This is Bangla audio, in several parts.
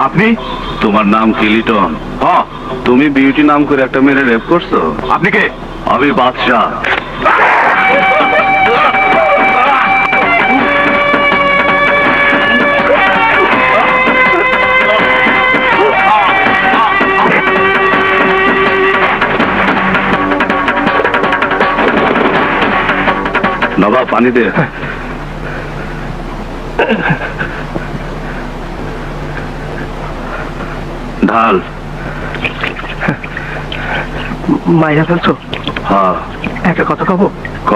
আপনি? তোমার নাম কি লিটন? হ্যাঁ। তুমি বিউটি নাম করে একটা মেয়েরে রেপ করছো? আপনি কে? আমি বাদশাহ। নবাব পানি দে। ঢাল। মাইরা ফেলছো? হ্যাঁ। একটা কথা কব? ক।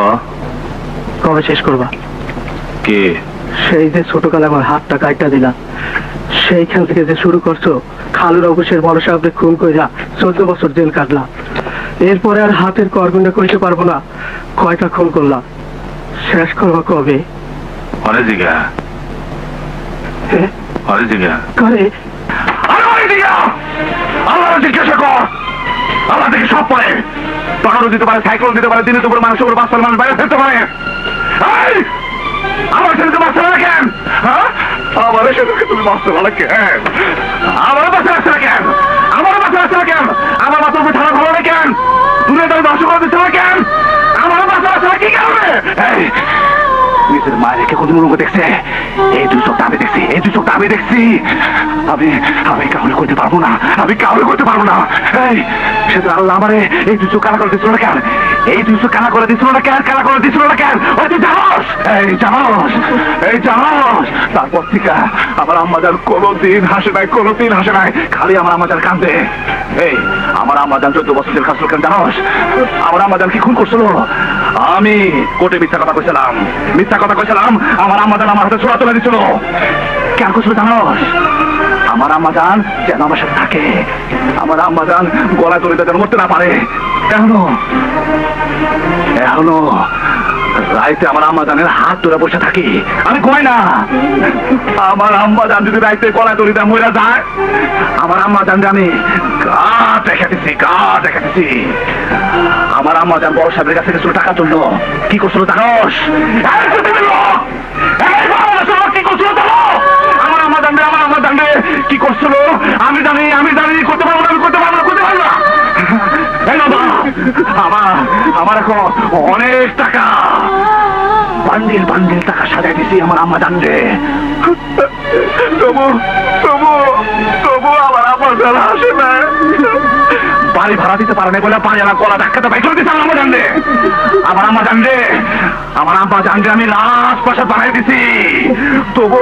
কবে শেষ করবা? কে? সেই যে ছোটকালে আমার হাতটা কাটটা দিলা, সেইখান থেকে যে শুরু করছো, খালুর অবশ্যই বড় সাহেবকে খুন কইরা 14 বছর জেল কাটলা। এরপরে আর হাতের করগুন্ডা কইতে পারবো না কয়টা খুন করলা। শেষ করবা কবে? হরে জিগা। হ্যাঁ? হরে জিগা। করে আল্লাহ জিজ্ঞাসা কর। আল্লাহ থেকে সব পারে। পাহাড়ও দিতে পারে, সাইকেল দিতে পারে, দিনের উপর মানুষের উপর বাচ্চার মানুষ বাইরে ফেলতে পারে। আমার ছেলেকে বাচ্চা না কেন? হ্যাঁ, আমার ছেলেকে তুমি বাচ্চা না কেন? আমার বাচ্চা আসছে না কেন? আমার বাচ্চা আসছে না কেন? আমার বাচ্চার উপর ঠাড়া ভালো না কেন? দুনিয়া তুমি ধ্বংস করে দিচ্ছে না কেন? আমার বাচ্চা আসছে না কি কারণে? নিজের মায়ের রেখে কোন মুখ দেখছে? এই দুই চোখটা আমি দেখছি, এই দুই চোখটা আমি দেখছি। আমি আমি কাউরে করতে পারবো না, আমি কাউরে করতে পারবো না। এই সেটা আল্লাহ আমারে এই দুই চোখ কানা করে দিচ্ছিল না কেন? এই দুই চোখ কানা করে দিচ্ছিল না কেন? কানা করে দিচ্ছিল না কেন? ওই তুই জানোস? এই জানোস? এই জানোস? তারপর থেকে আমার আম্মাজান কোনোদিন হাসে নাই, কোনোদিন হাসে নাই, খালি আমার আম্মাজান কান্দে। এই আমার আম্মাজান 14 বছর জেল খাটছিল কেন জানোস? আমার আম্মাজান কি খুন করছিল? আমি কোর্টে মিথ্যা কথা কইছিলাম, মিথ্যা কথা কইছিলাম। আমার আম্মাজান আমার হাতে ছোড়া তুলে দিচ্ছিল। কেন করছিল জানোস? আমার আম্মাজান যেন আমার সাথে থাকে, আমার আম্মাজান গলায় তুলে যেন মরতে না পারে। এখনো এখনো রাইতে আমার আম্মাজানের হাত ধরে বসে থাকি, আমি ঘুমাই না। আমার আম্মাজান যদি রাইতে গলায় তুলে দেয় মরে যায়, আমার আম্মাজান আমি গাছ রেখে দিছি, গাছ রেখে দিছি। আমার আম্মাজান বড় সাহেবের কাছে কিছু টাকা তুললো, কি করছিল জানোস? কি করছিল জানো? আমার আম্মাজান কি করছিল আমি জানি, আমি জানি। করতে পারবো না, আমি করতে পারবো না, করতে পারবো না। আমার আমার এখন অনেক টাকা, বান্ডিল বান্ডিল টাকা সাজাই দিছি আমার আম্মা জানলে। তবু তবু তবু আমার আম্মা জানা আসে না। বাড়ি ভাড়া দিতে পারে না বলে বাড়ি আমার গলা ধাক্কাতে বাইক করে দিচ্ছে আমার আম্মা জানলে। আমার আম্মা জানলে, আমার আম্মা জানলে আমি লাশ পাশা বানাই দিছি। তবু